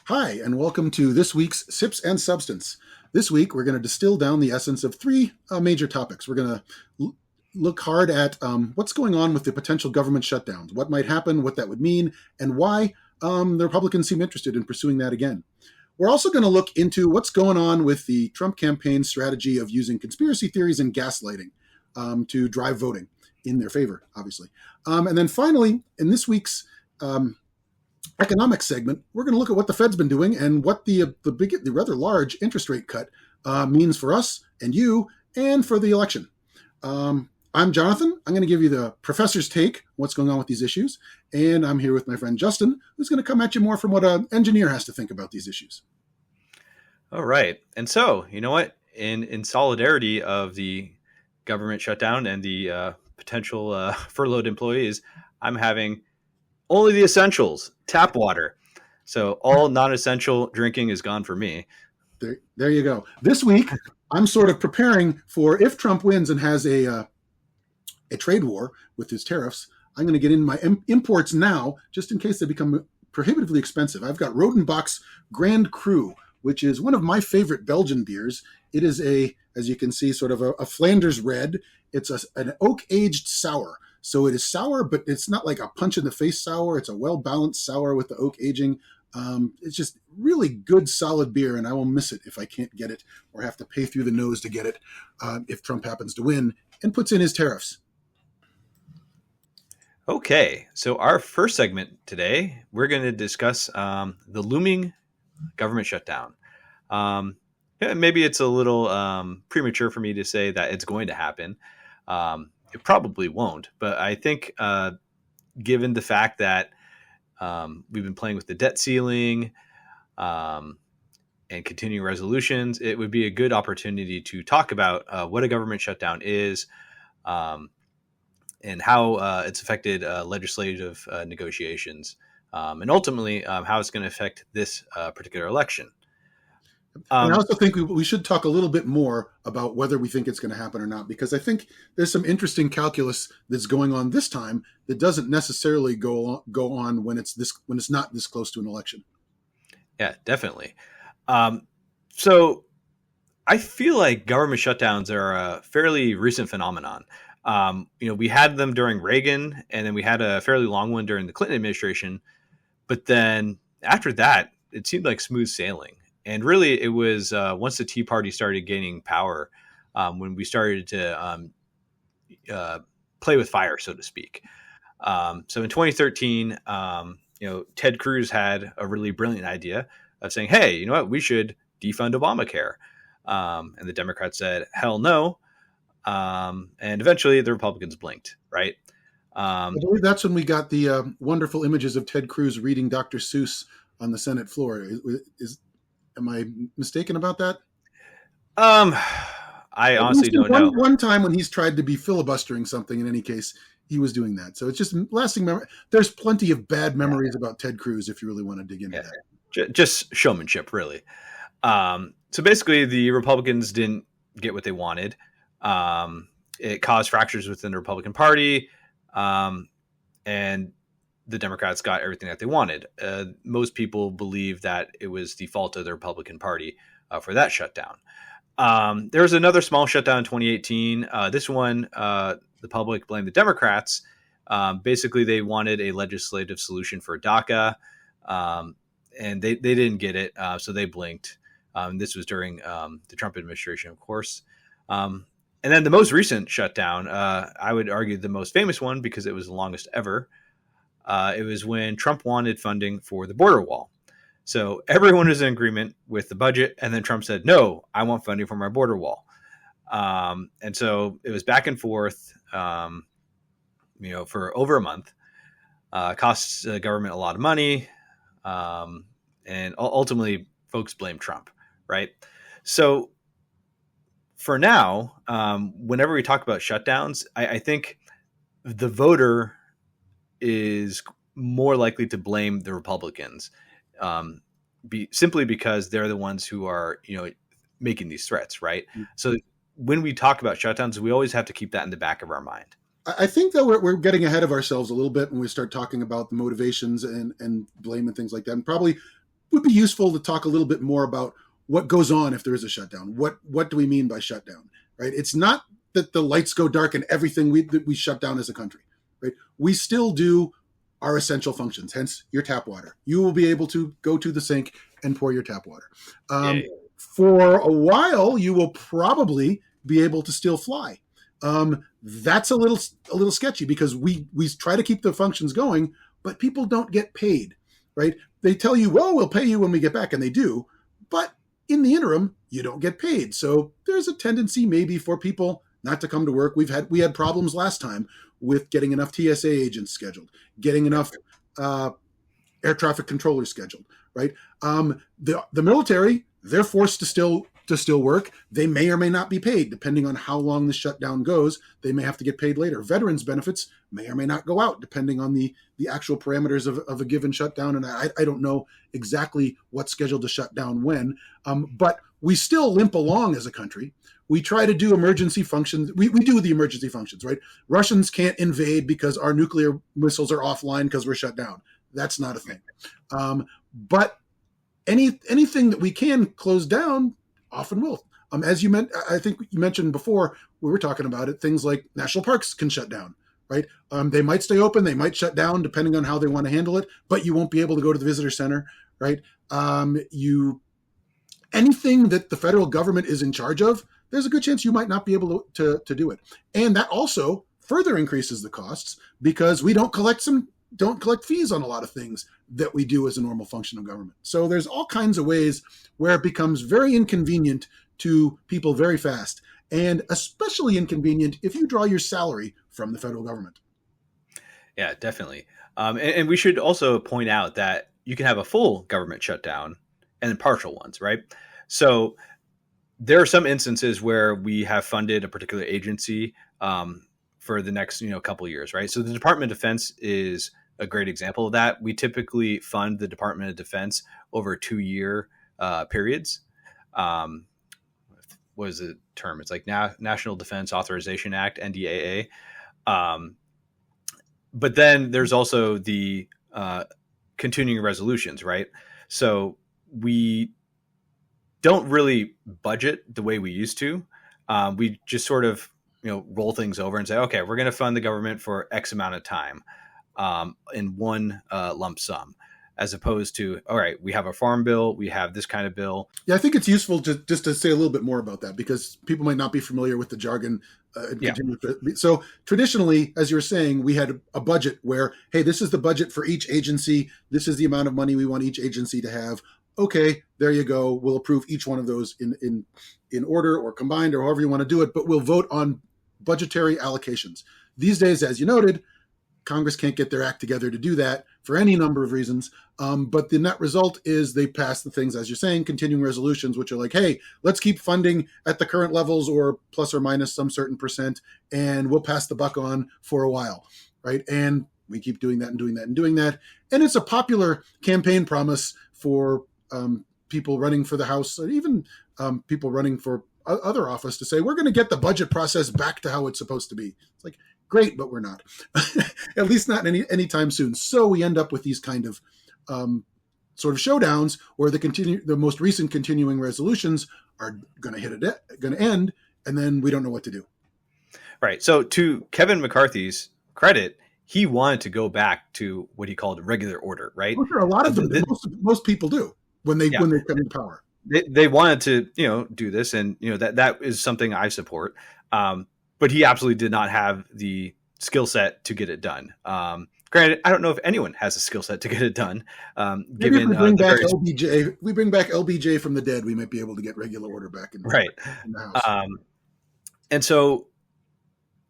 Hi, and welcome to this week's Sips and Substance. This week, we're going to distill down the essence of three major topics. We're going to look hard at what's going on with the potential government shutdowns, what might happen, what that would mean, and why the Republicans seem interested in pursuing that again. We're also going to look into what's going on with the Trump campaign strategy of using conspiracy theories and gaslighting to drive voting in their favor, obviously. And then finally, in this week's economic segment, we're going to look at what the Fed's been doing and what the rather large interest rate cut means for us and you and for the election. I'm Jonathan. I'm going to give you the professor's take, what's going on with these issues. And I'm here with my friend Justin, who's going to come at you more from what an engineer has to think about these issues. All right. And so, you know what? In solidarity of the government shutdown and the potential furloughed employees, I'm having only the essentials, tap water. So all non-essential drinking is gone for me. There you go. This week, I'm sort of preparing for if Trump wins and has a trade war with his tariffs. I'm going to get in my imports now, just in case they become prohibitively expensive. I've got Rodenbach's Grand Cru, which is one of my favorite Belgian beers. It is as you can see, sort of a Flanders red. It's an oak-aged sour. So it is sour, but it's not like a punch-in-the-face sour. It's a well-balanced sour with the oak aging. It's just really good, solid beer, and I will miss it if I can't get it or have to pay through the nose to get it if Trump happens to win and puts in his tariffs. Okay, so our first segment today, we're going to discuss the looming government shutdown. Maybe it's a little premature for me to say that it's going to happen. It probably won't, but I think given the fact that we've been playing with the debt ceiling and continuing resolutions, it would be a good opportunity to talk about what a government shutdown is and how it's affected legislative negotiations and ultimately how it's going to affect this particular election. And I also think we should talk a little bit more about whether we think it's going to happen or not, because I think there's some interesting calculus that's going on this time that doesn't necessarily go on when it's not this close to an election. Yeah, definitely. So I feel like government shutdowns are a fairly recent phenomenon. We had them during Reagan, and then we had a fairly long one during the Clinton administration. But then after that, it seemed like smooth sailing. And really, it was once the Tea Party started gaining power, when we started to play with fire, so to speak. So in 2013, Ted Cruz had a really brilliant idea of saying, hey, you know what, we should defund Obamacare. And the Democrats said, hell no. And eventually the Republicans blinked, right? I believe that's when we got the wonderful images of Ted Cruz reading Dr. Seuss on the Senate floor. Am I mistaken about that? I honestly don't know. One time when he's tried to be filibustering something, in any case, he was doing that. So it's just lasting memory. There's plenty of bad memories about Ted Cruz if you really want to dig into that. Just showmanship, really. So basically, the Republicans didn't get what they wanted. It caused fractures within the Republican Party, and the Democrats got everything that they wanted. Most people believe that it was the fault of the Republican Party for that shutdown. There was another small shutdown in 2018. This one, the public blamed the Democrats. Basically, they wanted a legislative solution for DACA, and they didn't get it, so they blinked. This was during the Trump administration, of course. And then the most recent shutdown, I would argue the most famous one because it was the longest ever. It was when Trump wanted funding for the border wall. So everyone was in agreement with the budget. And then Trump said, no, I want funding for my border wall. And so it was back and forth, for over a month. Costs the government a lot of money. And ultimately, folks blame Trump, right? So for now, whenever we talk about shutdowns, I think the voter is more likely to blame the Republicans, simply because they're the ones who are, making these threats, right? Mm-hmm. So when we talk about shutdowns, we always have to keep that in the back of our mind. I think that we're getting ahead of ourselves a little bit when we start talking about the motivations and blame and things like that. And probably would be useful to talk a little bit more about what goes on if there is a shutdown. What do we mean by shutdown? Right? It's not that the lights go dark and everything we shut down as a country. Right? We still do our essential functions. Hence, your tap water. You will be able to go to the sink and pour your tap water. Yay. For a while, you will probably be able to still fly. That's a little sketchy because we try to keep the functions going, but people don't get paid, right? They tell you, well, we'll pay you when we get back, and they do, but in the interim, you don't get paid. So there's a tendency maybe for people not to come to work. We had problems last time with getting enough TSA agents scheduled, getting enough air traffic controllers scheduled, right? The military, they're forced to still work. They may or may not be paid depending on how long the shutdown goes. They may have to get paid later. Veterans benefits may or may not go out depending on the actual parameters of a given shutdown. And I don't know exactly what's scheduled to shut down when, but we still limp along as a country. We try to do emergency functions. We do the emergency functions, right? Russians can't invade because our nuclear missiles are offline because we're shut down. That's not a thing. But anything that we can close down often will. As you meant, I think you mentioned before, we were talking about it, things like national parks can shut down, right? They might stay open, they might shut down depending on how they want to handle it, but you won't be able to go to the visitor center, right? Anything that the federal government is in charge of, there's a good chance you might not be able to do it. And that also further increases the costs because we don't collect fees on a lot of things that we do as a normal function of government. So there's all kinds of ways where it becomes very inconvenient to people very fast, and especially inconvenient if you draw your salary from the federal government. Yeah, definitely. And we should also point out that you can have a full government shutdown and then partial ones, right? So there are some instances where we have funded a particular agency for the next couple of years, right? So the Department of Defense is a great example of that. We typically fund the Department of Defense over 2-year periods. What is the term? It's like National Defense Authorization Act, NDAA. But then there's also the continuing resolutions, right? So we don't really budget the way we used to. We just sort of roll things over and say, okay, we're going to fund the government for X amount of time in one lump sum, as opposed to, all right, we have a farm bill, we have this kind of bill. Yeah, I think it's useful just to say a little bit more about that because people might not be familiar with the jargon. So traditionally, as you were saying, we had a budget where, hey, this is the budget for each agency. This is the amount of money we want each agency to have. Okay, there you go. We'll approve each one of those in order or combined or however you want to do it, but we'll vote on budgetary allocations. These days, as you noted, Congress can't get their act together to do that for any number of reasons. But the net result is they pass the things, as you're saying, continuing resolutions, which are like, hey, let's keep funding at the current levels or plus or minus some certain percent, and we'll pass the buck on for a while, right? And we keep doing that and doing that and doing that. And it's a popular campaign promise for people running for the House, or even people running for other office to say, we're going to get the budget process back to how it's supposed to be. It's like, great, but we're not. At least not anytime soon. So we end up with these kind of sort of showdowns where the most recent continuing resolutions are going to end, and then we don't know what to do. Right. So to Kevin McCarthy's credit, he wanted to go back to what he called regular order, right? Well, sure, a lot of them, most people do when they come into power. They wanted to do this, and that is something I support. But he absolutely did not have the skill set to get it done. Granted, I don't know if anyone has a skill set to get it done. Maybe if we bring back LBJ, we bring back LBJ from the dead, we might be able to get regular order back in the House. And so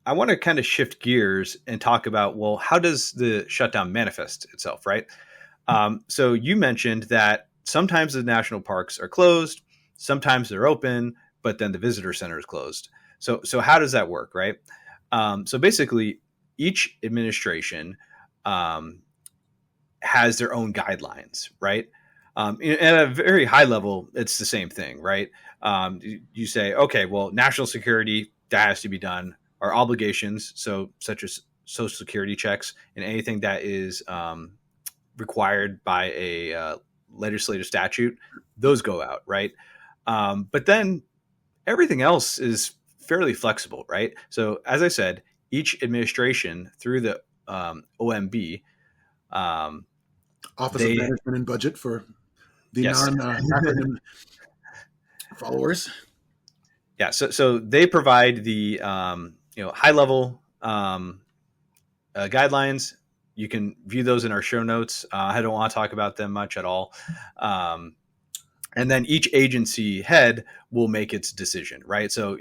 I want to kind of shift gears and talk about, well, how does the shutdown manifest itself, right? So you mentioned that sometimes the national parks are closed, sometimes they're open, but then the visitor center is closed. So how does that work, right? So basically, each administration has their own guidelines, right? At a very high level, it's the same thing, right? You say, okay, well, national security, that has to be done. Our obligations, such as Social Security checks and anything that is required by a legislative statute, those go out, right? But then everything else is fairly flexible, right? So as I said, each administration through the OMB, Office of they Management and Budget for the yes, non-acronym followers. yeah. So they provide the high level guidelines. You can view those in our show notes. I don't want to talk about them much at all. And then each agency head will make its decision, right? So,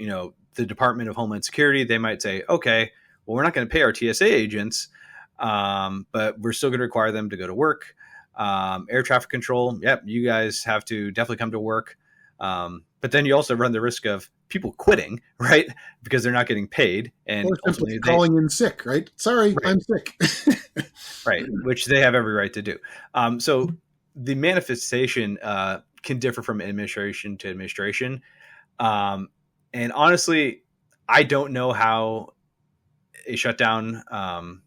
the Department of Homeland Security, they might say, okay, well, we're not going to pay our TSA agents, but we're still going to require them to go to work. Air traffic control, yep, you guys have to definitely come to work. But then you also run the risk of people quitting, right? Because they're not getting paid. And or simply calling in sick, right? Sorry, right. I'm sick. Right, which they have every right to do. So the manifestation can differ from administration to administration. And honestly, I don't know how a shutdown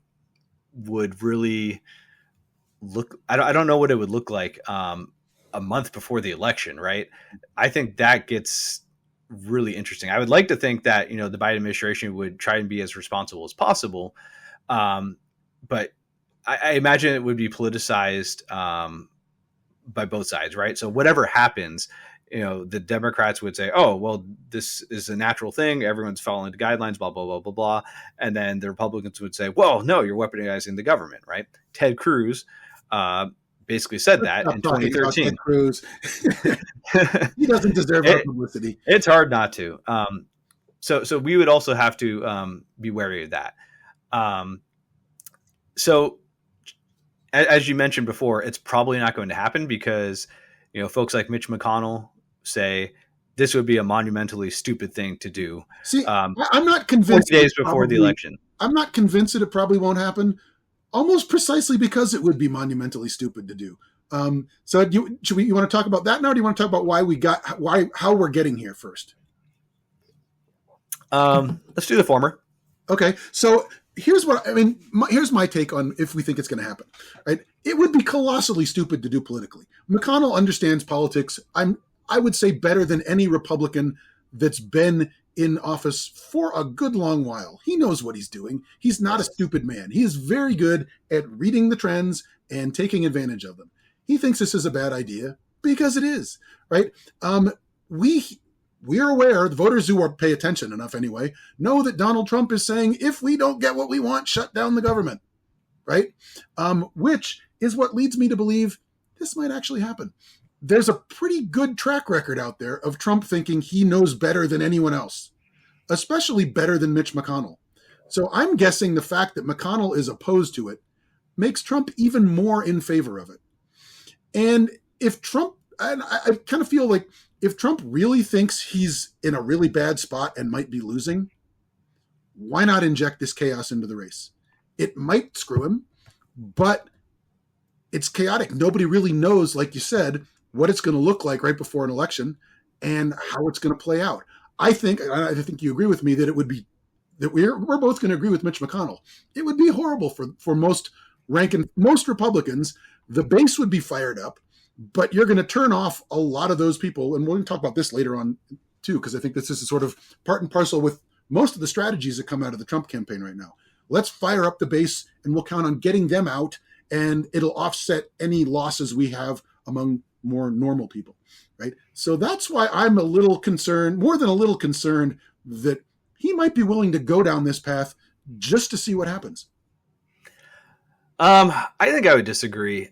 would really look. I don't know what it would look like a month before the election, right? I think that gets really interesting. I would like to think that, the Biden administration would try and be as responsible as possible. But I imagine it would be politicized by both sides, right? So whatever happens, the Democrats would say, oh, well, this is a natural thing. Everyone's following the guidelines, blah, blah, blah, blah, blah. And then the Republicans would say, well, no, you're weaponizing the government, right? Ted Cruz basically said that in 2013. Ted Cruz. He doesn't deserve our publicity. It's hard not to. So we would also have to be wary of that. So as you mentioned before, it's probably not going to happen because, folks like Mitch McConnell say this would be a monumentally stupid thing to do. See, I'm not convinced. 40 days before the election. I'm not convinced that it probably won't happen, almost precisely because it would be monumentally stupid to do. So you want to talk about that now, or do you want to talk about how we're getting here first? Let's do the former. Okay, so here's here's my take on if we think it's going to happen. Right, it would be colossally stupid to do politically. McConnell understands politics. I would say better than any Republican that's been in office for a good long while. He knows what he's doing. He's not a stupid man. He is very good at reading the trends and taking advantage of them. He thinks this is a bad idea because it is, right? We are aware, the voters who pay attention enough anyway, know that Donald Trump is saying, if we don't get what we want, shut down the government, right? Which is what leads me to believe this might actually happen. There's a pretty good track record out there of Trump thinking he knows better than anyone else, especially better than Mitch McConnell. So I'm guessing the fact that McConnell is opposed to it makes Trump even more in favor of it. And if Trump, and I kind of feel like if Trump really thinks he's in a really bad spot and might be losing, why not inject this chaos into the race? It might screw him, but it's chaotic. Nobody really knows, like you said, what it's going to look like right before an election and how it's going to play out. I think you agree with me that it would be that we're both going to agree with Mitch McConnell. It would be horrible for most Republicans. The base would be fired up, but you're going to turn off a lot of those people. And we're going to talk about this later on too, because I think this is sort of part and parcel with most of the strategies that come out of the Trump campaign right now. Let's fire up the base and we'll count on getting them out, and it'll offset any losses we have among more normal people, right? So that's why I'm a little concerned, more than a little concerned, that he might be willing to go down this path just to see what happens. I think I would disagree.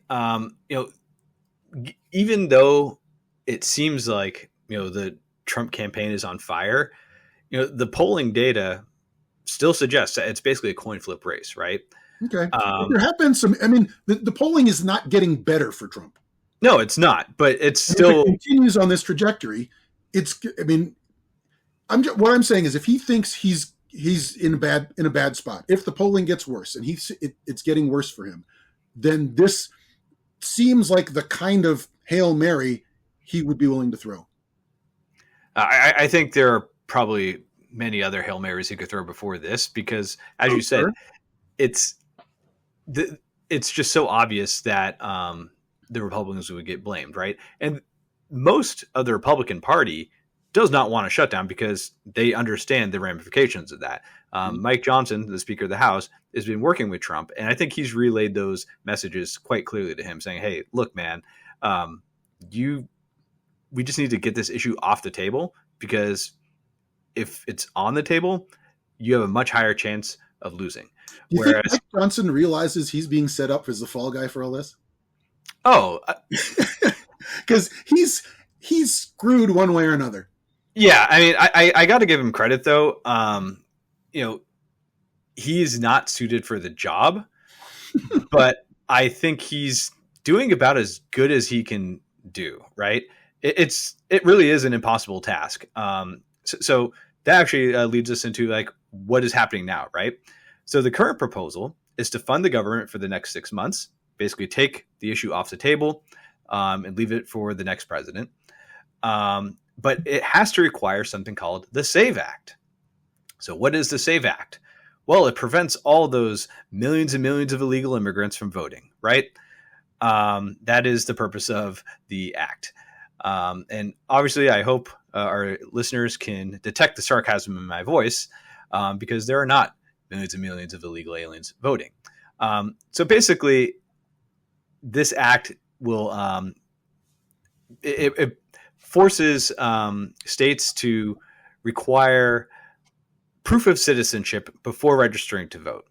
Even though it seems like, the Trump campaign is on fire, the polling data still suggests that it's basically a coin flip race, right? Okay. There have been some, the polling is not getting better for Trump. No, it's not, but it's If still it continues on this trajectory. What I'm saying is if he thinks he's in a bad spot, if the polling gets worse and it's getting worse for him, then this seems like the kind of Hail Mary he would be willing to throw. I think there are probably many other Hail Marys he could throw before this, because as you said, sure. it's just so obvious that the Republicans would get blamed, right? And most of the Republican Party does not want to shut down because they understand the ramifications of that. Mike Johnson, the Speaker of the House, has been working with Trump, and I think he's relayed those messages quite clearly to him, saying, "Hey, look, man, we just need to get this issue off the table, because if it's on the table, you have a much higher chance of losing." Do you think Mike Johnson realizes he's being set up as the fall guy for all this? Oh, because he's screwed one way or another. Yeah, I mean, I got to give him credit though. He's not suited for the job, but I think he's doing about as good as he can do. Right? It really is an impossible task. So that actually leads us into like what is happening now, right? So the current proposal is to fund the government for the next 6 months, basically take the issue off the table and leave it for the next president. But it has to require something called the SAVE Act. So what is the SAVE Act? Well, it prevents all those millions and millions of illegal immigrants from voting, right? That is the purpose of the act. And obviously, I hope our listeners can detect the sarcasm in my voice, because there are not millions and millions of illegal aliens voting. So basically, this act will it forces states to require proof of citizenship before registering to vote.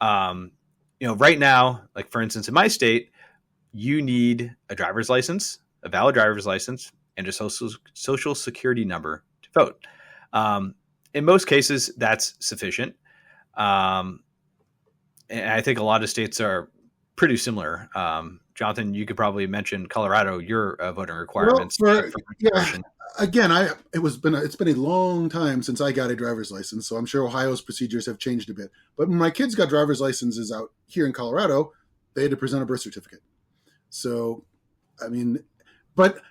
Right now, like for instance, in my state, you need a driver's license, a valid driver's license, and a social security number to vote. In most cases, that's sufficient. And I think a lot of states are pretty similar. Jonathan, you could probably mention Colorado, your voting requirements. Again, it's been a long time since I got a driver's license, so I'm sure Ohio's procedures have changed a bit. But when my kids got driver's licenses out here in Colorado, they had to present a birth certificate. So, I mean, but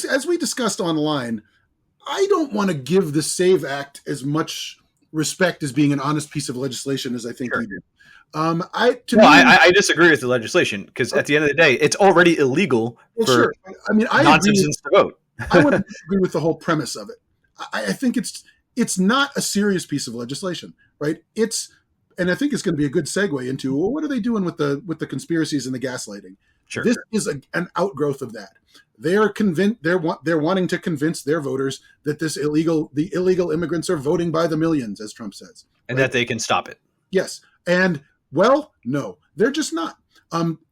as we discussed online, I don't want to give the SAVE Act as much respect as being an honest piece of legislation as I think you do. I disagree with the legislation, because at the end of the day, it's already illegal for non-citizens to vote. I would agree with the whole premise of it. I think it's not a serious piece of legislation, right? And I think it's going to be a good segue into, well, what are they doing with the conspiracies and the gaslighting? Sure. This is an outgrowth of that. They are convinced they're wanting to convince their voters that the illegal immigrants are voting by the millions, as Trump says, and that they can stop it. Yes, and well, no, they're just not.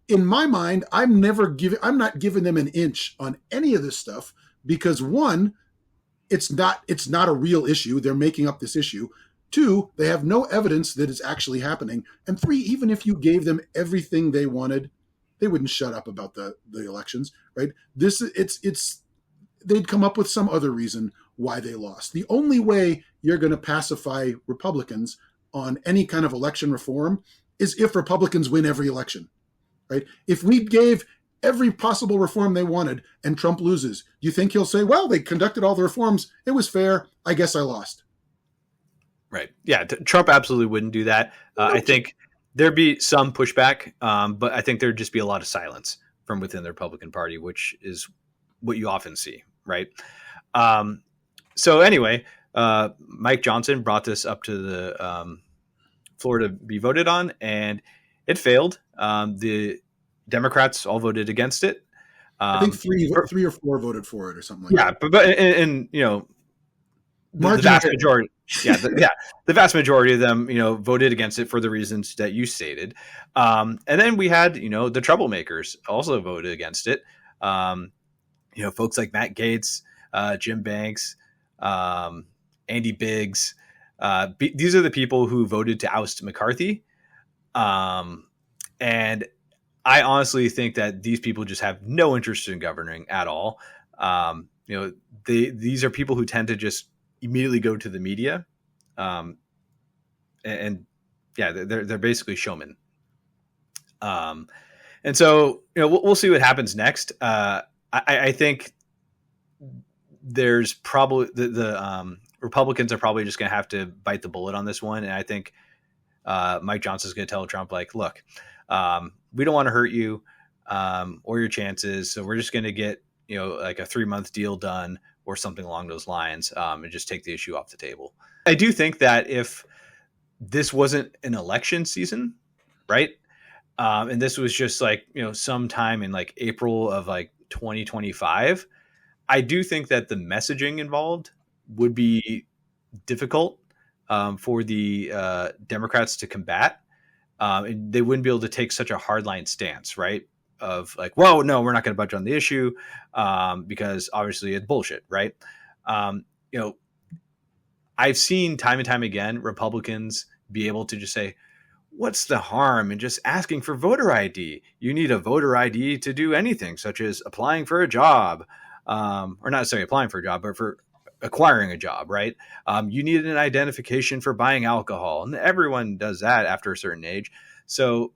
In my mind, I'm not giving them an inch on any of this stuff, because one, it's not a real issue. They're making up this issue. Two, they have no evidence that it's actually happening. And three, even if you gave them everything they wanted, they wouldn't shut up about the elections, right? They'd come up with some other reason why they lost. The only way you're going to pacify Republicans on any kind of election reform is if Republicans win every election, right? If we gave every possible reform they wanted and Trump loses, do you think he'll say, well, they conducted all the reforms, it was fair, I guess I lost? Right. Yeah, Trump absolutely wouldn't do that. I think there'd be some pushback, but I think there'd just be a lot of silence from within the Republican Party, which is what you often see, right? So anyway, Mike Johnson brought this up to the floor to be voted on, and it failed. The Democrats all voted against it. I think three or four voted for it or something like that. Yeah, but the vast majority. The vast majority of them, voted against it for the reasons that you stated. And then we had, the troublemakers also voted against it. Folks like Matt Gaetz, Jim Banks, Andy Biggs. These are the people who voted to oust McCarthy. And I honestly think that these people just have no interest in governing at all. These are people who tend to just immediately go to the media. They're basically showmen. And so, we'll see what happens next. I think there's probably the Republicans are probably just going to have to bite the bullet on this one. And I think Mike Johnson's going to tell Trump, like, look, we don't want to hurt you. or your chances. So we're just going to get, like a 3-month deal done or something along those lines, and just take the issue off the table. I do think that if this wasn't an election season, right? And this was just like, sometime in like April of like 2025, I do think that the messaging involved would be difficult, for the Democrats to combat. And they wouldn't be able to take such a hardline stance, right? Of like, whoa, no, we're not going to budge on the issue, because obviously it's bullshit, right? Um, you know, I've seen time and time again Republicans be able to just say, what's the harm in just asking for voter ID? You need a voter ID to do anything, such as applying for a job, or not necessarily applying for a job, but for acquiring a job, right? You need an identification for buying alcohol, and everyone does that after a certain age. So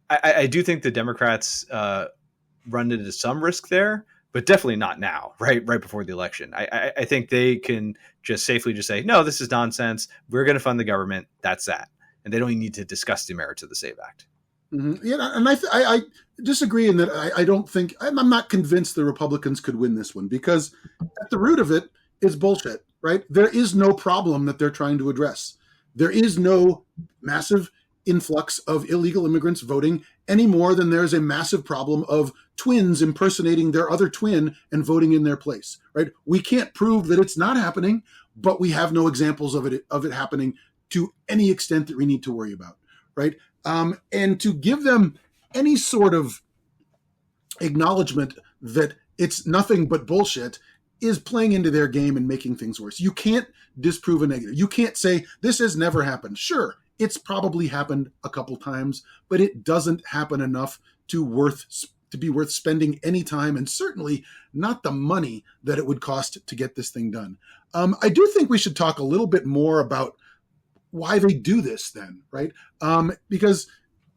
I do think the Democrats run into some risk there, but definitely not now, right? Right before the election. I think they can just safely just say, no, this is nonsense. We're going to fund the government. That's that. And they don't even need to discuss the merits of the SAVE Act. Mm-hmm. Yeah, and I disagree in that I don't think, I'm not convinced the Republicans could win this one, because at the root of it is bullshit, right? There is no problem that they're trying to address. There is no massive influx of illegal immigrants voting any more than there's a massive problem of twins impersonating their other twin and voting in their place, right? We can't prove that it's not happening, but we have no examples of it happening to any extent that we need to worry about, right? And to give them any sort of acknowledgement that it's nothing but bullshit is playing into their game and making things worse. You can't disprove a negative. You can't say this has never happened. Sure, it's probably happened a couple times, but it doesn't happen enough to be worth spending any time, and certainly not the money that it would cost to get this thing done. I do think we should talk a little bit more about why they do this then, right? Because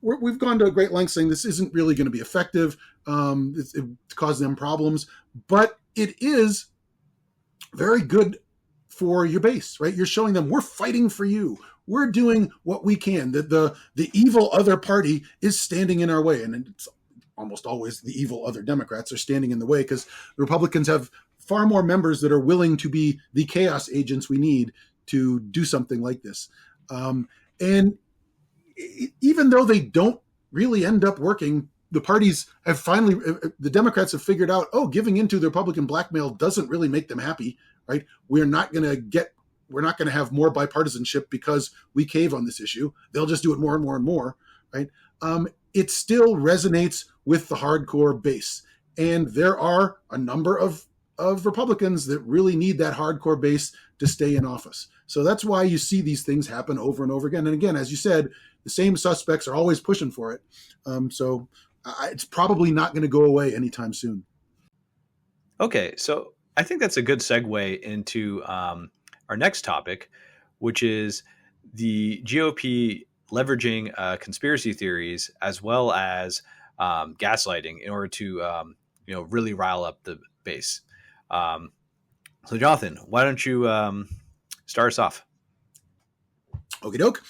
we've gone to great lengths saying this isn't really going to be effective. It caused them problems, but it is very good for your base, right? You're showing them we're fighting for you. We're doing what we can. The evil other party is standing in our way, and it's almost always the evil other Democrats are standing in the way, because the Republicans have far more members that are willing to be the chaos agents we need to do something like this. And even though they don't really end up working, the parties have the Democrats have figured out, giving into the Republican blackmail doesn't really make them happy, right? We're not going to have more bipartisanship because we cave on this issue. They'll just do it more and more and more, right? It still resonates with the hardcore base. And there are a number of Republicans that really need that hardcore base to stay in office. So that's why you see these things happen over and over again. And again, as you said, the same suspects are always pushing for it. So it's probably not going to go away anytime soon. Okay, so I think that's a good segue into our next topic, which is the GOP leveraging conspiracy theories as well as gaslighting in order to really rile up the base. So Jonathan, why don't you start us off? Okie doke.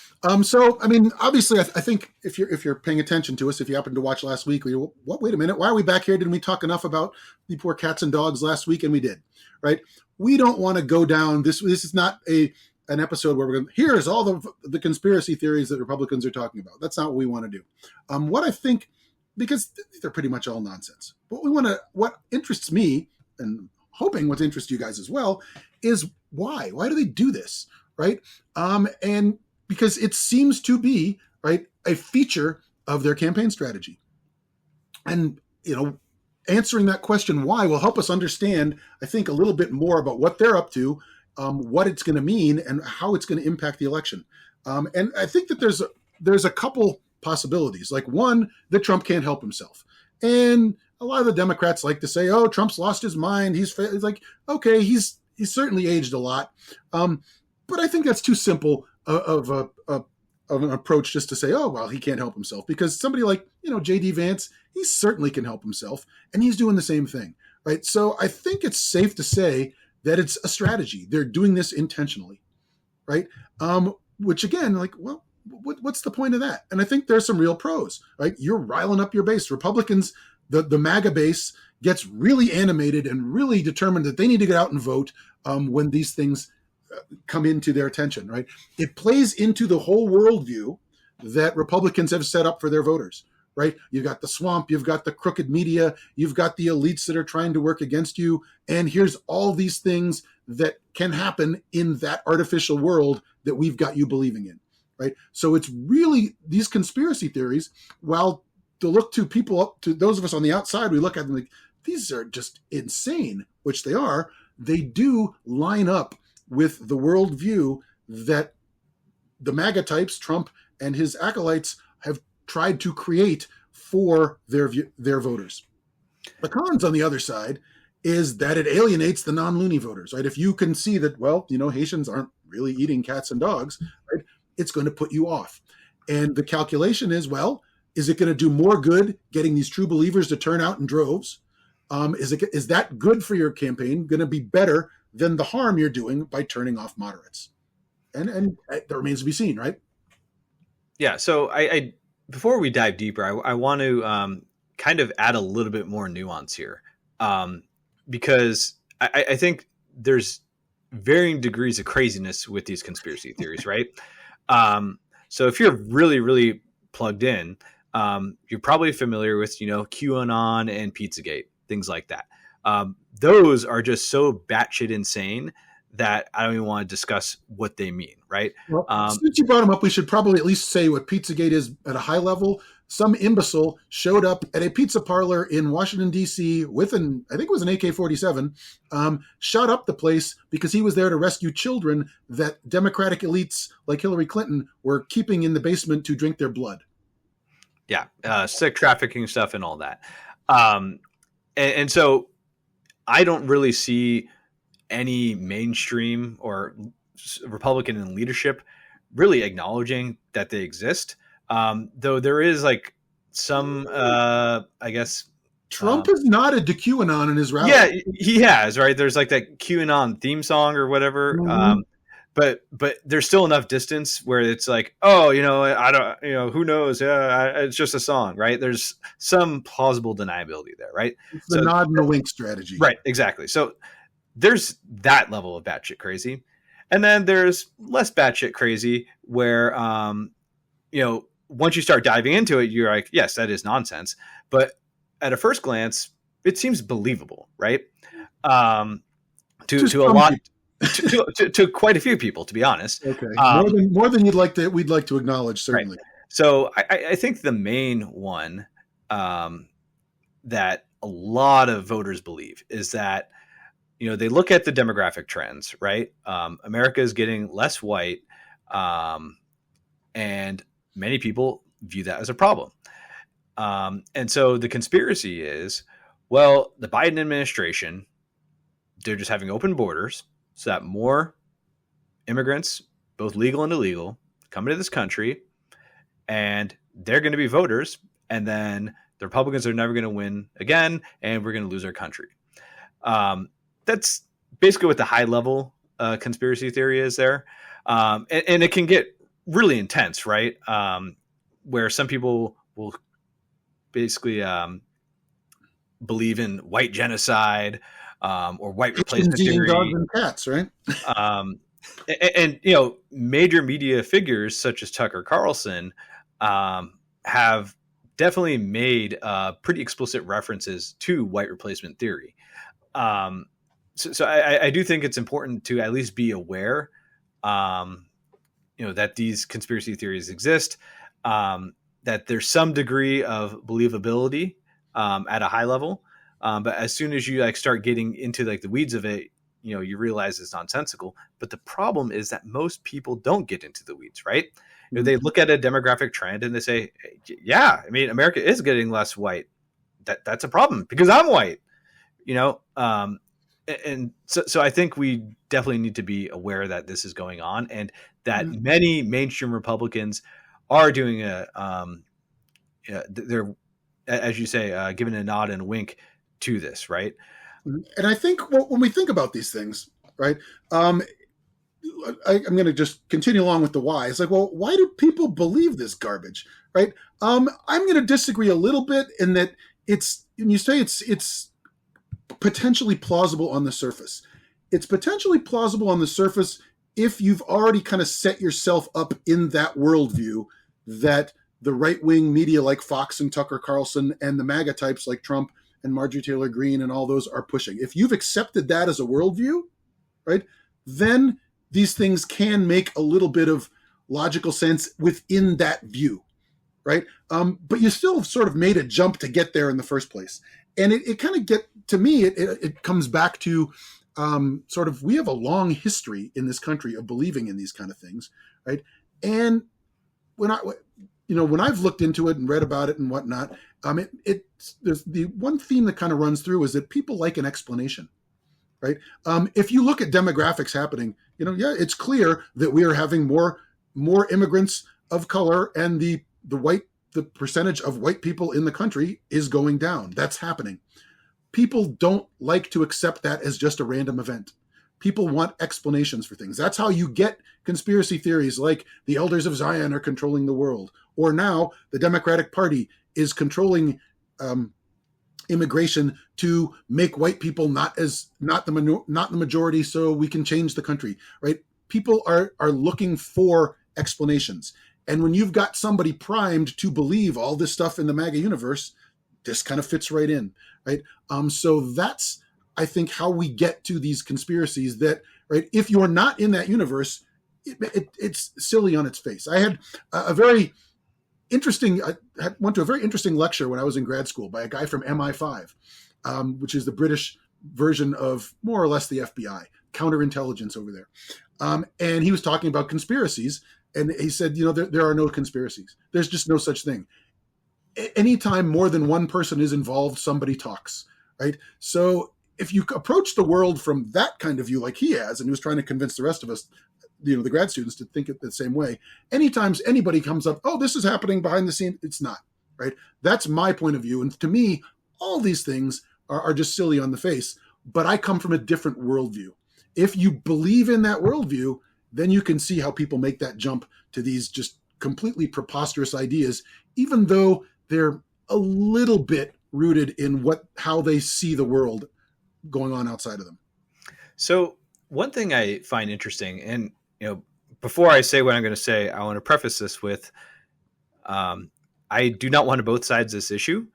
So, I mean, obviously, I think if you're paying attention to us, if you happened to watch last week, wait a minute, why are we back here? Didn't we talk enough about the poor cats and dogs last week? And we did, right? We don't want to go down this. This is not an episode where we're going. Here's all the conspiracy theories that Republicans are talking about. That's not what we want to do. What I think, because they're pretty much all nonsense. What interests me, and hoping what interests you guys as well, is why? Why do they do this? Right. And because it seems to be, right, a feature of their campaign strategy. And, answering that question, why, will help us understand, I think, a little bit more about what they're up to, what it's going to mean, and how it's going to impact the election. And I think that there's a couple possibilities. Like, one, that Trump can't help himself. And a lot of the Democrats like to say, Trump's lost his mind. He's like, okay, he's certainly aged a lot. But I think that's too simple of an approach just to say, he can't help himself. Because somebody like, J.D. Vance, he certainly can help himself. And he's doing the same thing, right? So I think it's safe to say that it's a strategy. They're doing this intentionally, right? Which again, what's the point of that? And I think there's some real pros, right? You're riling up your base. Republicans, the MAGA base gets really animated and really determined that they need to get out and vote when these things come into their attention, right? It plays into the whole worldview that Republicans have set up for their voters, right? You've got the swamp, you've got the crooked media, you've got the elites that are trying to work against you. And here's all these things that can happen in that artificial world that we've got you believing in, right? So it's really these conspiracy theories, while to look to people, up to those of us on the outside, we look at them like, these are just insane, which they are. They do line up with the worldview that the MAGA types, Trump and his acolytes, have tried to create for their voters. The cons on the other side is that it alienates the non-loony voters, right? If you can see that, well, Haitians aren't really eating cats and dogs, right? It's going to put you off. And the calculation is, well, is it going to do more good getting these true believers to turn out in droves? Is that good for your campaign going to be better than the harm you're doing by turning off moderates? And that remains to be seen, right? Yeah. So I before we dive deeper, I want to kind of add a little bit more nuance here, because I think there's varying degrees of craziness with these conspiracy theories, right? So if you're really, really plugged in, you're probably familiar with, QAnon and Pizzagate, things like that. Those are just so batshit insane that I don't even want to discuss what they mean, right? Well, since you brought them up, we should probably at least say what Pizzagate is at a high level. Some imbecile showed up at a pizza parlor in Washington, D.C. with I think it was an AK-47, shot up the place because he was there to rescue children that Democratic elites like Hillary Clinton were keeping in the basement to drink their blood. Yeah, sick trafficking stuff and all that. And so I don't really see any mainstream or Republican in leadership really acknowledging that they exist. Though there is like some, I guess, Trump has nodded to QAnon in his rally. Yeah, he has, right? There's like that QAnon theme song or whatever. Mm-hmm. But there's still enough distance where it's like, oh, I don't, who knows? Yeah, it's just a song, right? There's some plausible deniability there, right? It's the nod and the wink strategy. Right, exactly. So there's that level of batshit crazy. And then there's less batshit crazy where, once you start diving into it, you're like, yes, that is nonsense. But at a first glance, it seems believable, right? To a lot, to quite a few people, to be honest. Okay, more than we'd like to acknowledge, certainly. Right. So I think the main one that a lot of voters believe is that, they look at the demographic trends, right? America is getting less white, and many people view that as a problem. And so the conspiracy is, well, the Biden administration, they're just having open borders so that more immigrants, both legal and illegal, come into this country, and they're going to be voters, and then the Republicans are never going to win again, and we're going to lose our country. That's basically what the high level conspiracy theory is there. And it can get really intense, right? Where some people will basically believe in white genocide or white replacement theory. Dogs and cats, right? And major media figures such as Tucker Carlson have definitely made pretty explicit references to white replacement theory. So I do think it's important to at least be aware, that these conspiracy theories exist, that there's some degree of believability at a high level. But as soon as you start getting into the weeds of it, you realize it's nonsensical. But the problem is that most people don't get into the weeds, right? They look at a demographic trend and they say, yeah, America is getting less white. That's a problem because I'm white, and so I think we definitely need to be aware that this is going on and that many mainstream Republicans are doing they're, as you say, giving a nod and a wink to this, right? And I think when we think about these things, right, I'm going to just continue along with the why. It's like, well, why do people believe this garbage, right? I'm going to disagree a little bit in that and you say it's potentially plausible on the surface. It's potentially plausible on the surface if you've already kind of set yourself up in that worldview that the right wing media like Fox and Tucker Carlson and the MAGA types like Trump and Marjorie Taylor Greene and all those are pushing. If you've accepted that as a worldview, right, then these things can make a little bit of logical sense within that view, right? But you still sort of made a jump to get there in the first place. And it kind of to me, it comes back to sort of, we have a long history in this country of believing in these kind of things, right? And when I've looked into it and read about it and whatnot, there's the one theme that kind of runs through is that people like an explanation, right? If you look at demographics happening, yeah, it's clear that we are having more immigrants of color, and the percentage of white people in the country is going down. That's happening. People don't like to accept that as just a random event. People want explanations for things. That's how you get conspiracy theories like the elders of Zion are controlling the world, or now the Democratic Party is controlling immigration to make white people not the majority, so we can change the country, right? People are looking for explanations. And when you've got somebody primed to believe all this stuff in the MAGA universe, this kind of fits right in, right? So that's, I think, how we get to these conspiracies that, right, if you're not in that universe, it's silly on its face. I had a very interesting, went to a very interesting lecture when I was in grad school by a guy from MI5, which is the British version of more or less the FBI, counterintelligence over there. And he was talking about conspiracies. And he said, there are no conspiracies. There's just no such thing. Anytime more than one person is involved, somebody talks, right? So if you approach the world from that kind of view, like he has, and he was trying to convince the rest of us, the grad students, to think it the same way, anytime anybody comes up, oh, this is happening behind the scene, it's not, right? That's my point of view. And to me, all these things are just silly on the face, but I come from a different worldview. If you believe in that worldview, then you can see how people make that jump to these just completely preposterous ideas, even though they're a little bit rooted in how they see the world going on outside of them. So one thing I find interesting, and before I say what I'm going to say, I want to preface this with, I do not want to both sides this issue.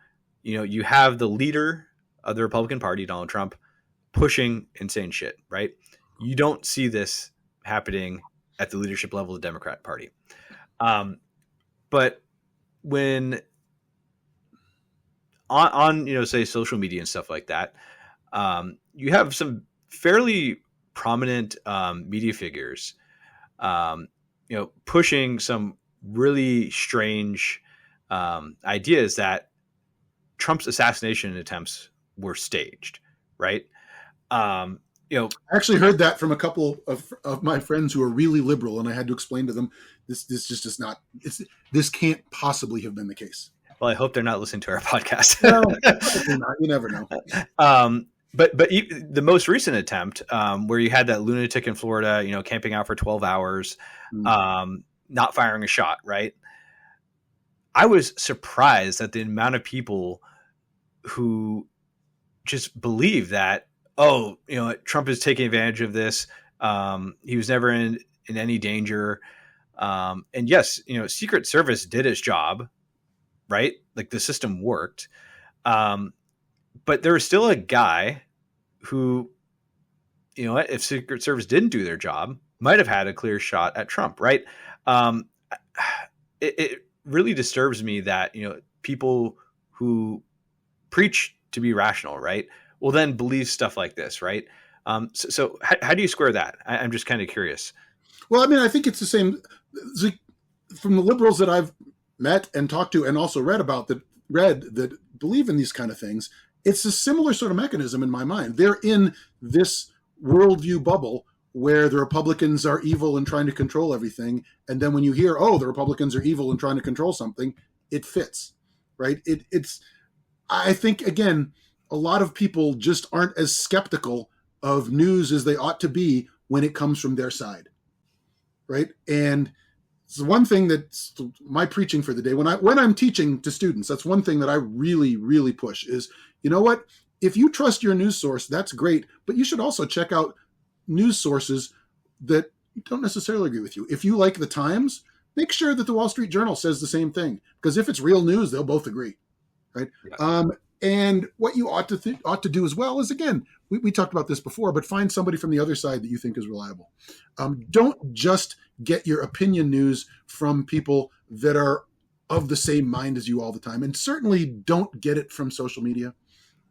You have the leader of the Republican Party, Donald Trump, pushing insane shit, right? You don't see this happening at the leadership level of the Democrat Party. But when on say social media and stuff like that, you have some fairly prominent media figures, pushing some really strange ideas that Trump's assassination attempts were staged, right? I actually heard that from a couple of my friends who are really liberal, and I had to explain to them this just is not. This can't possibly have been the case. Well, I hope they're not listening to our podcast. No, probably not. You never know. But the most recent attempt, where you had that lunatic in Florida, camping out for 12 hours, not firing a shot, right? I was surprised at the amount of people who just believe that, Trump is taking advantage of this. He was never in any danger. And yes, Secret Service did its job, right? Like the system worked. But there was still a guy who, if Secret Service didn't do their job, might have had a clear shot at Trump, right? It really disturbs me that, people who preach to be rational, right, will then believe stuff like this, right? So how do you square that? I'm just kind of curious. Well, I mean, I think it's the same from the liberals that I've met and talked to and also read that believe in these kind of things. It's a similar sort of mechanism in my mind. They're in this worldview bubble where the Republicans are evil and trying to control everything. And then when you hear, oh, the Republicans are evil and trying to control something, it fits, right? I think, again, a lot of people just aren't as skeptical of news as they ought to be when it comes from their side. right? And it's one thing that's my preaching for the day. When I'm teaching to students, that's one thing that I really, really push is, you know what? If you trust your news source, that's great, but you should also check out news sources that don't necessarily agree with you. If you like the Times, make sure that the Wall Street Journal says the same thing, because if it's real news, they'll both agree, right? Yeah. And what you ought to do as well is, again, we talked about this before, but find somebody from the other side that you think is reliable. Don't just get your opinion news from people that are of the same mind as you all the time, and certainly don't get it from social media.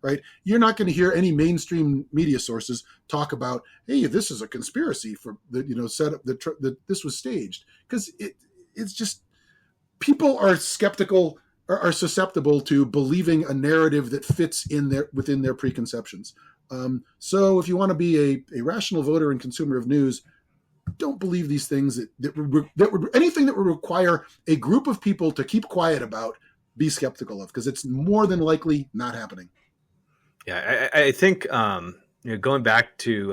Right? You're not going to hear any mainstream media sources talk about, hey, this is a conspiracy for the, set up that this was staged, because it's just, people are skeptical, are susceptible to believing a narrative that fits within their preconceptions. So if you want to be a rational voter and consumer of news, don't believe these things that would anything that would require a group of people to keep quiet about. Be skeptical of, because it's more than likely not happening. Yeah, I think going back to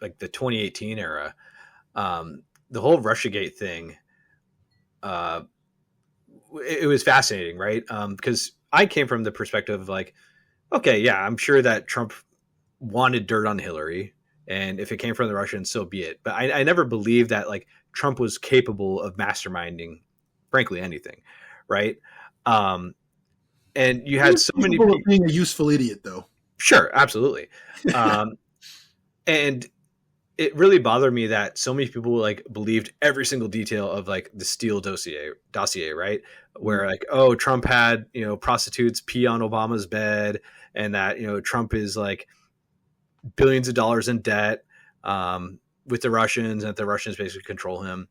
like the 2018 era, the whole RussiaGate thing, it was fascinating, right? Because I came from the perspective of like, okay, yeah, I'm sure that Trump wanted dirt on Hillary, and if it came from the Russians, so be it. But I never believed that like Trump was capable of masterminding, frankly, anything, right? And you had so many people being a useful idiot, though. Sure, absolutely. And it really bothered me that so many people like believed every single detail of like the Steele dossier, right? Where like, oh, Trump had, prostitutes pee on Obama's bed, and that, Trump is like billions of dollars in debt with the Russians, and that the Russians basically control him.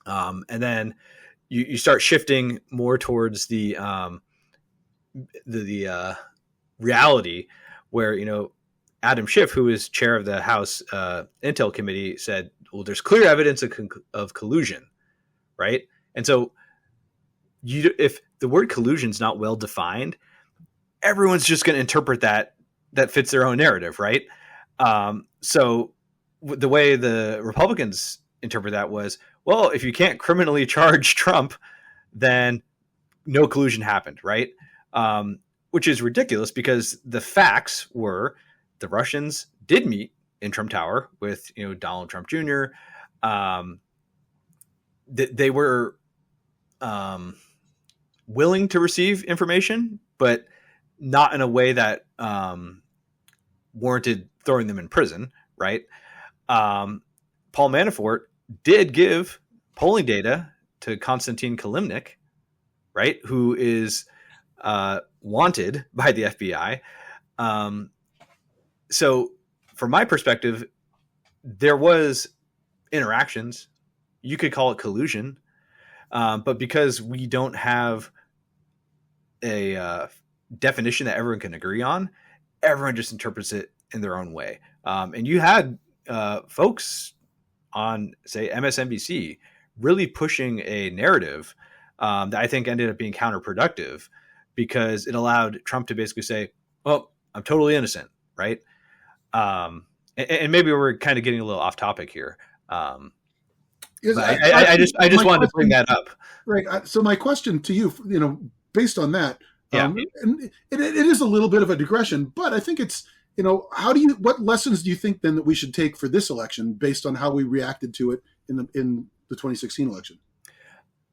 And then you start shifting more towards the reality, where Adam Schiff, who is chair of the House Intel Committee, said, well, there's clear evidence of collusion, right? And so if the word collusion is not well defined, everyone's just going to interpret that fits their own narrative, right? So the way the Republicans interpret that was, well, if you can't criminally charge Trump, then no collusion happened, right? Which is ridiculous, because the facts were the Russians did meet in Trump Tower with Donald Trump Jr. They were willing to receive information, but not in a way that warranted throwing them in prison, right? Paul Manafort did give polling data to Konstantin Kilimnik, right, who is wanted by the FBI. So from my perspective, there was interactions. You could call it collusion. But because we don't have a definition that everyone can agree on, everyone just interprets it in their own way. And you had folks on, say, MSNBC really pushing a narrative that I think ended up being counterproductive, because it allowed Trump to basically say, well, I'm totally innocent, right? And maybe we're kind of getting a little off topic here. But I just wanted to bring that up. Right. So my question to you, based on that, Yeah. And it is a little bit of a digression, but I think it's, what lessons do you think then that we should take for this election based on how we reacted to it in the 2016 election?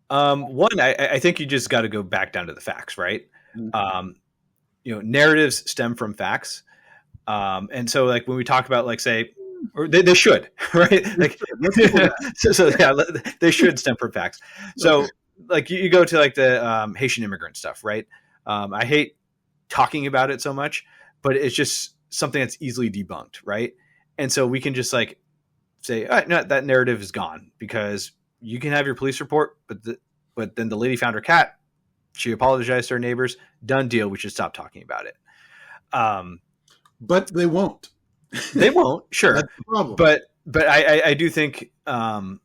One, I think you just got to go back down to the facts, right? Narratives stem from facts. And so like when we talk about, like, say, or they should, right? Like, so yeah, they should stem from facts. So okay. Like you go to like the Haitian immigrant stuff, right? I hate talking about it so much, but it's just something that's easily debunked, right? And so we can just like say, all right, no, that narrative is gone, because you can have your police report, but then the lady found her cat. She apologized to her neighbors. Done deal. We should stop talking about it. But they won't. They won't. Sure. That's the problem. But I do think the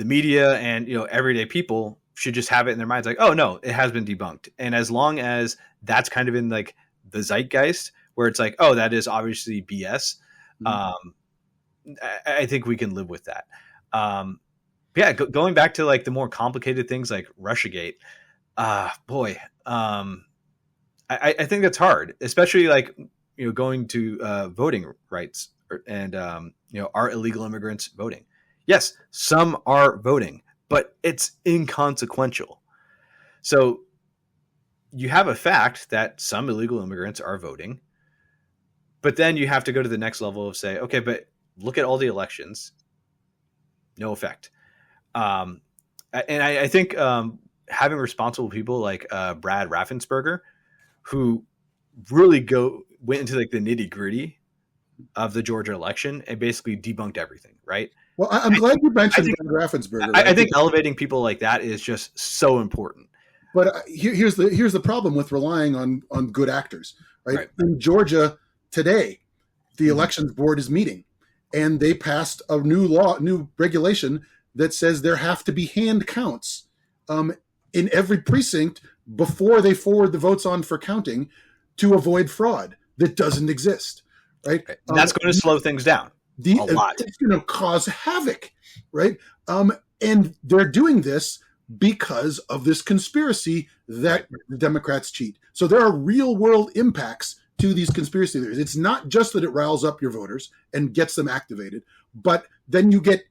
media and everyday people should just have it in their minds, like, oh no, it has been debunked. And as long as that's kind of in like the zeitgeist, where it's like, oh, that is obviously BS. I think we can live with that. Um, yeah, going back to like the more complicated things like Russiagate, boy, I think that's hard, especially like going to voting rights and are illegal immigrants voting? Yes, some are voting, but it's inconsequential. So you have a fact that some illegal immigrants are voting, but then you have to go to the next level of say, okay, but look at all the elections, no effect. Um, and I think having responsible people like Brad Raffensperger, who really went into like the nitty gritty of the Georgia election and basically debunked everything, right? Well, I'm glad you I mentioned think Brad Raffensperger, I right? think elevating people like that is just so important. But here's the problem with relying on good actors, right? Right. In Georgia today, the Mhm. elections board is meeting, and they passed a new regulation that says there have to be hand counts um, in every precinct before they forward the votes on for counting to avoid fraud that doesn't exist, right? Right. That's going to slow things down a lot. It's going to cause havoc, right? And they're doing this because of this conspiracy Right. that the Democrats cheat. So there are real world impacts to these conspiracy theories. It's not just that it riles up your voters and gets them activated, but then you get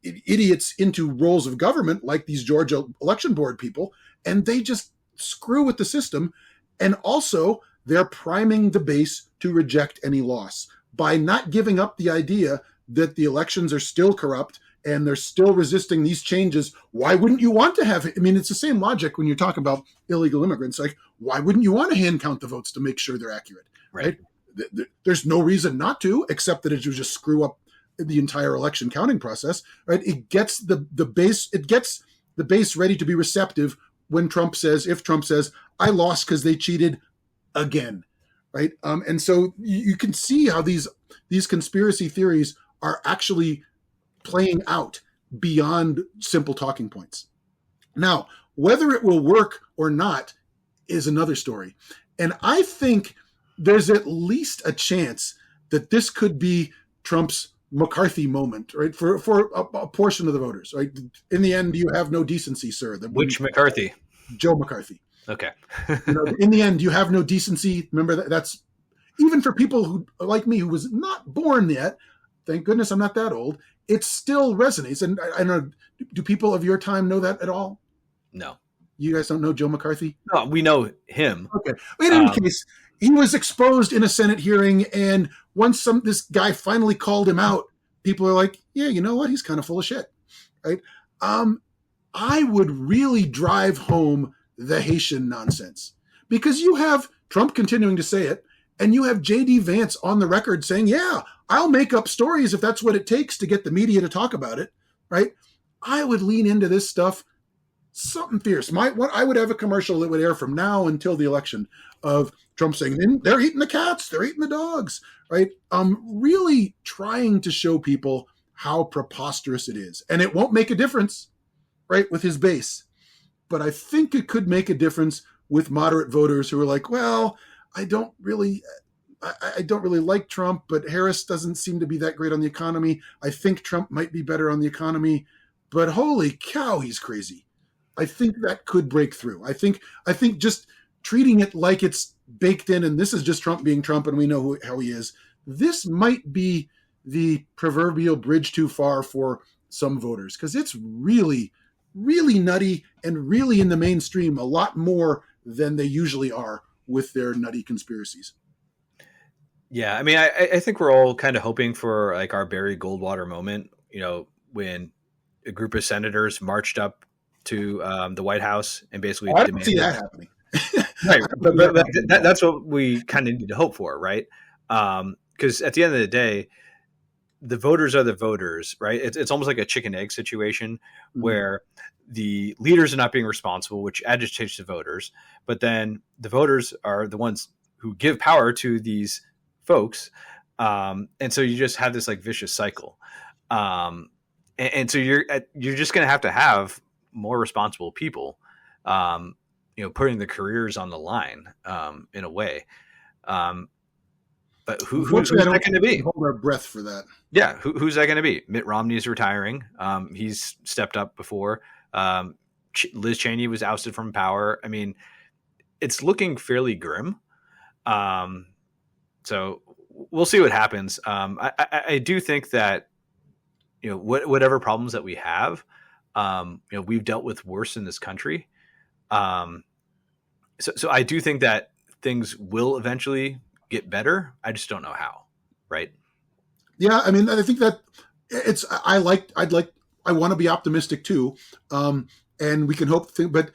idiots into roles of government like these Georgia election board people, and they just screw with the system. And also, they're priming the base to reject any loss by not giving up the idea that the elections are still corrupt and they're still resisting these changes. Why wouldn't you want to have it? I mean, it's the same logic when you talk about illegal immigrants. Like, why wouldn't you want to hand count the votes to make sure they're accurate? Right. Right? There's no reason not to, except that it would just screw up the entire election counting process. Right? It gets the base. It gets the base ready to be receptive when if Trump says, "I lost because they cheated again." Right? And so you can see how these conspiracy theories are actually playing out beyond simple talking points. Now, whether it will work or not is another story. And I think there's at least a chance that this could be Trump's McCarthy moment, right? For a portion of the voters, right? In the end, you have no decency, sir. Which McCarthy? Joe McCarthy. Okay. In the end, you have no decency. Remember that's even for people who like me who was not born yet. Thank goodness I'm not that old. It still resonates. And I don't know, do people of your time know that at all? No. You guys don't know Joe McCarthy? No, we know him. Okay. In any case, he was exposed in a Senate hearing, and once this guy finally called him out, people are like, yeah, you know what? He's kind of full of shit, right? I would really drive home the Haitian nonsense because you have Trump continuing to say it, and you have J.D. Vance on the record saying, yeah, I'll make up stories if that's what it takes to get the media to talk about it, right? I would lean into this stuff something fierce. I would have a commercial that would air from now until the election of Trump saying, they're eating the cats, they're eating the dogs, right? Really trying to show people how preposterous it is. And it won't make a difference, right, with his base. But I think it could make a difference with moderate voters who are like, well, I don't really like Trump, but Harris doesn't seem to be that great on the economy. I think Trump might be better on the economy, but holy cow, he's crazy. I think that could break through. I think just treating it like it's baked in and this is just Trump being Trump and we know how he is. This might be the proverbial bridge too far for some voters because it's really, really nutty and really in the mainstream a lot more than they usually are with their nutty conspiracies. Yeah, I mean, I think we're all kind of hoping for like our Barry Goldwater moment, when a group of senators marched up to the White House and basically I don't demanded. see that happening. Right, but that's what we kind of need to hope for, right? Because at the end of the day, the voters are the voters, right? It's almost like a chicken egg situation where the leaders are not being responsible, which agitates the voters, but then the voters are the ones who give power to these folks, and so you just have this like vicious cycle, and so you're just going to have more responsible people, putting their careers on the line, in a way. But Unfortunately, who's I that don't going to think we be? can hold our breath for that. Yeah, who's that going to be? Mitt Romney is retiring. He's stepped up before. Liz Cheney was ousted from power. I mean, it's looking fairly grim. Um, so we'll see what happens. I do think that whatever problems that we have, we've dealt with worse in this country. Um, so I do think that things will eventually get better. I just don't know how. Right. Yeah, I mean, I think that it's. I want to be optimistic too, and we can hope. But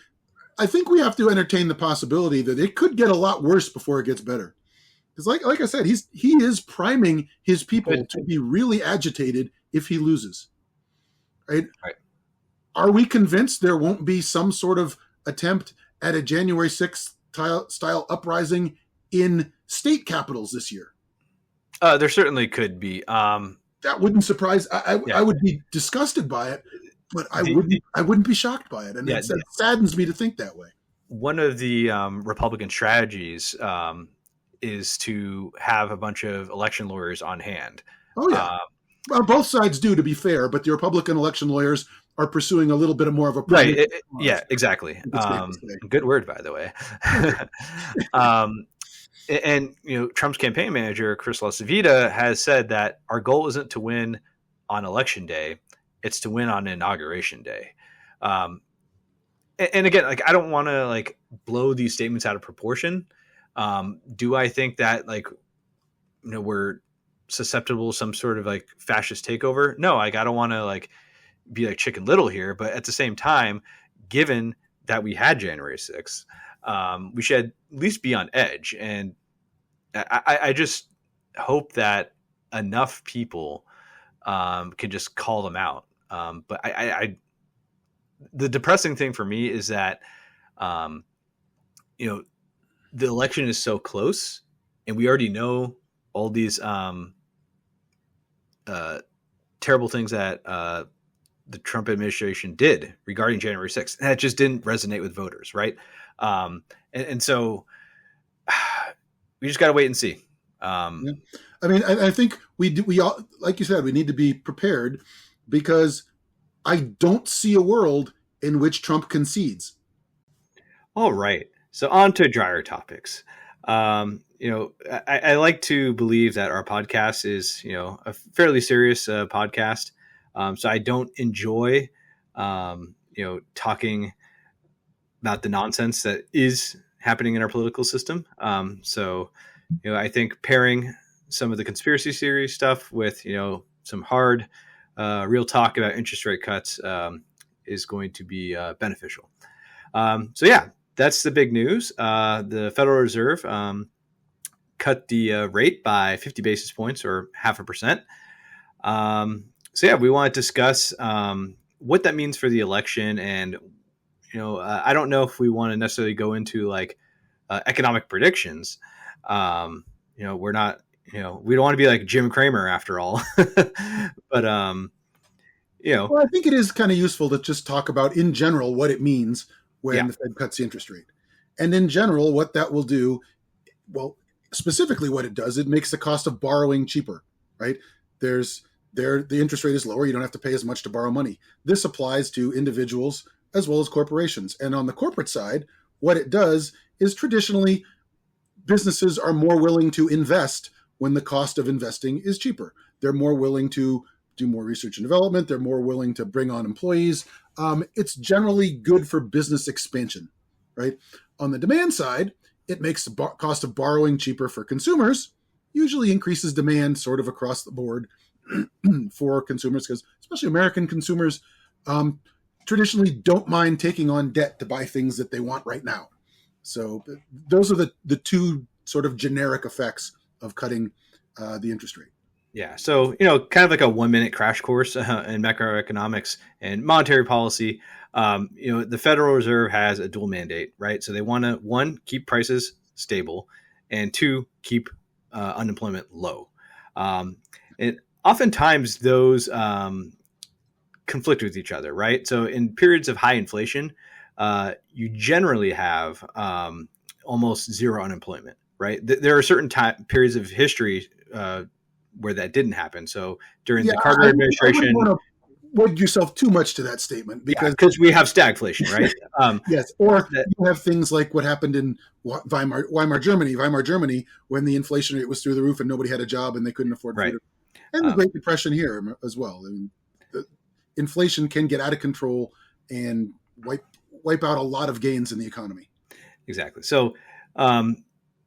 I think we have to entertain the possibility that it could get a lot worse before it gets better. Because, like I said, he is priming his people Good. to be really agitated if he loses. Right? Right. Are we convinced there won't be some sort of attempt at a January 6th style uprising in state capitals this year? There certainly could be. That wouldn't surprise. Yeah. I would be disgusted by it, but The, I wouldn't be shocked by it, and yeah. it saddens me to think that way. One of the Republican strategies is to have a bunch of election lawyers on hand. Oh yeah, well, both sides do, to be fair, but the Republican election lawyers are pursuing a little bit more of a Right. Yeah, exactly. It's Good word, by the way. And Trump's campaign manager, Chris LaCivita, has said that our goal isn't to win on election day; it's to win on inauguration day. And again, like I don't want to like blow these statements out of proportion. Do I think that we're susceptible to some sort of like fascist takeover? No, like I don't want to like be like Chicken Little here, but at the same time, given that we had January 6th, we should at least be on edge. And I just hope that enough people can just call them out. But the depressing thing for me is that, the election is so close and we already know all these terrible things that the Trump administration did regarding January 6th. And that just didn't resonate with voters, right? And so we just got to wait and see. Yeah. I mean, I think we all, like you said, we need to be prepared because I don't see a world in which Trump concedes. All right. So on to drier topics. I like to believe that our podcast is, a fairly serious podcast. So I don't enjoy, talking about the nonsense that is happening in our political system. So I think pairing some of the conspiracy theory stuff with, some hard, real talk about interest rate cuts is going to be beneficial. So yeah, that's the big news. The Federal Reserve cut the rate by 50 basis points or 0.5%. So yeah, we want to discuss what that means for the election. And, I don't know if we want to necessarily go into like economic predictions. We're not, we don't want to be like Jim Cramer after all. But, Well, I think it is kind of useful to just talk about in general what it means when the Fed cuts the interest rate. And in general, what that will do, well, specifically what it does, it makes the cost of borrowing cheaper, right? The interest rate is lower. You don't have to pay as much to borrow money. This applies to individuals as well as corporations. And on the corporate side, what it does is traditionally businesses are more willing to invest when the cost of investing is cheaper. They're more willing to do more research and development. They're more willing to bring on employees. It's generally good for business expansion, right? On the demand side, it makes the cost of borrowing cheaper for consumers, usually increases demand sort of across the board for consumers, because especially American consumers traditionally don't mind taking on debt to buy things that they want right now. So those are the two sort of generic effects of cutting the interest rate. Yeah. So, kind of like a 1-minute crash course in macroeconomics and monetary policy. The Federal Reserve has a dual mandate, right? So they want to, one, keep prices stable, and two, keep unemployment low. And oftentimes those conflict with each other, right? So in periods of high inflation, you generally have almost zero unemployment, right? There are certain periods of history where that didn't happen. So during Yeah, the Carter I wouldn't administration, want to wed yourself too much to that statement yeah, because because we have stagflation, right? yes, or That, you have things like what happened in Weimar Germany, when the inflation rate was through the roof and nobody had a job and they couldn't afford right. food, and the Great Depression here as well. I mean, the inflation can get out of control and wipe out a lot of gains in the economy. Exactly. So,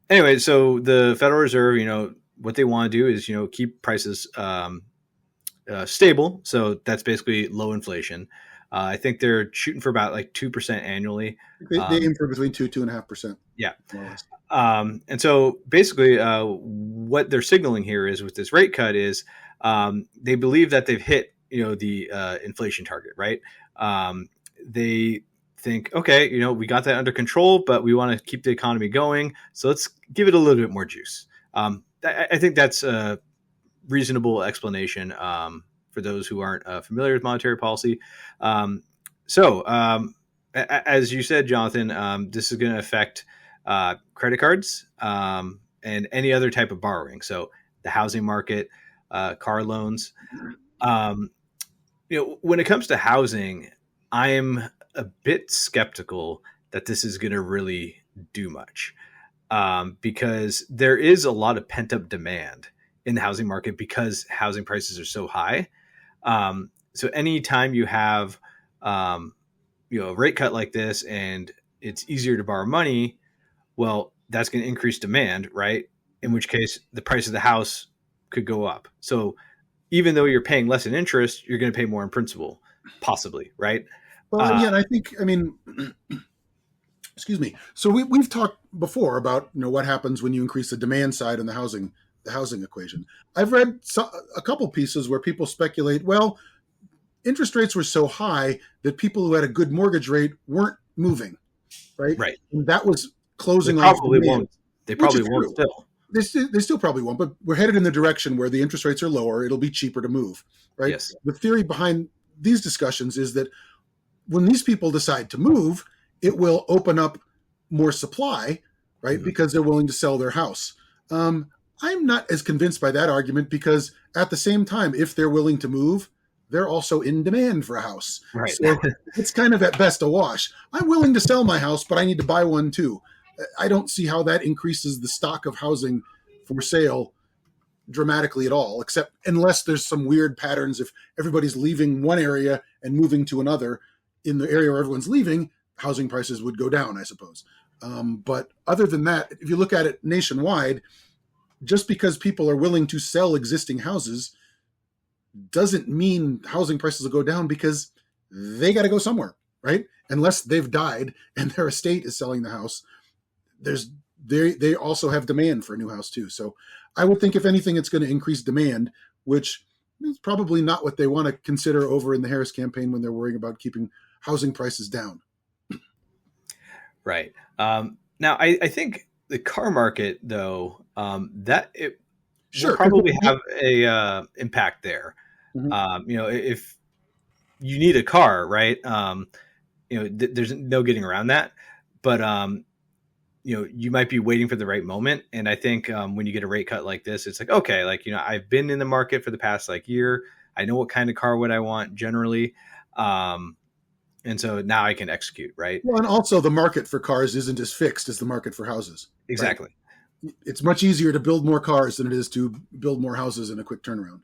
anyway, so the Federal Reserve, what they want to do is, keep prices stable. So that's basically low inflation. I think they're shooting for about like 2% annually. They aim for between 2.5%, Yeah. more or less. And so basically, what they're signaling here is with this rate cut is they believe that they've hit, the inflation target, right? They think, okay, we got that under control, but we want to keep the economy going. So let's give it a little bit more juice. I think that's a reasonable explanation for those who aren't familiar with monetary policy. As you said, Jonathan, this is going to affect credit cards and any other type of borrowing. So the housing market, car loans. When it comes to housing, I'm a bit skeptical that this is going to really do much because there is a lot of pent up demand in the housing market because housing prices are so high. So anytime you have, a rate cut like this and it's easier to borrow money, well, that's going to increase demand, right? In which case the price of the house could go up. So even though you're paying less in interest, you're going to pay more in principal, possibly, right? Well, yeah, and I mean, excuse me. So we've talked before about what happens when you increase the demand side in the housing equation. I've read a couple pieces where people speculate, well, interest rates were so high that people who had a good mortgage rate weren't moving, right? Right. And that was They closing off probably demand, won't. They which probably is won't true. still. They still probably won't, but we're headed in the direction where the interest rates are lower. It'll be cheaper to move, right? Yes. The theory behind these discussions is that when these people decide to move, it will open up more supply, right? Mm-hmm. Because they're willing to sell their house. I'm not as convinced by that argument because at the same time, if they're willing to move, they're also in demand for a house. Right. So it's kind of at best a wash. I'm willing to sell my house, but I need to buy one too. I don't see how that increases the stock of housing for sale dramatically at all, except unless there's some weird patterns. If everybody's leaving one area and moving to another in the area where everyone's leaving, housing prices would go down, I suppose. But other than that, if you look at it nationwide, just because people are willing to sell existing houses doesn't mean housing prices will go down because they got to go somewhere, right? Unless they've died and their estate is selling the house, they also have demand for a new house too. So I would think if anything, it's going to increase demand, which is probably not what they want to consider over in the Harris campaign when they're worrying about keeping housing prices down. Right. Now, I think the car market, though, that it will Sure, probably have a impact there. Mm-hmm. If you need a car, right? There's no getting around that. But you might be waiting for the right moment. And I think when you get a rate cut like this, it's like, okay, like, I've been in the market for the past year. I know what kind of car would I want generally. And so now I can execute, right? Well, and also the market for cars isn't as fixed as the market for houses. Exactly. Right? It's much easier to build more cars than it is to build more houses in a quick turnaround.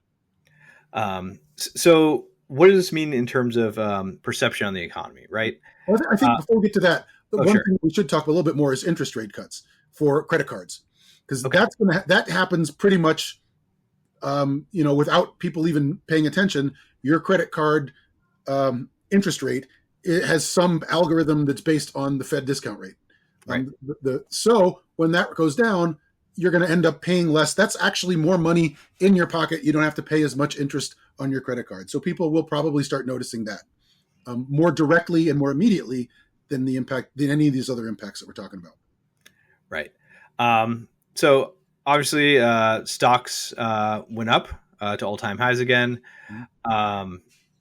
So what does this mean in terms of perception on the economy, right? Well, I think before we get to that, the one sure. thing we should talk a little bit more is interest rate cuts for credit cards, because that happens pretty much, without people even paying attention. Your credit card interest rate, it has some algorithm that's based on the Fed discount rate. Right. So when that goes down, you're going to end up paying less. That's actually more money in your pocket. You don't have to pay as much interest on your credit card. So people will probably start noticing that more directly and more immediately than any of these other impacts that we're talking about. Right. So obviously stocks went up to all-time highs again.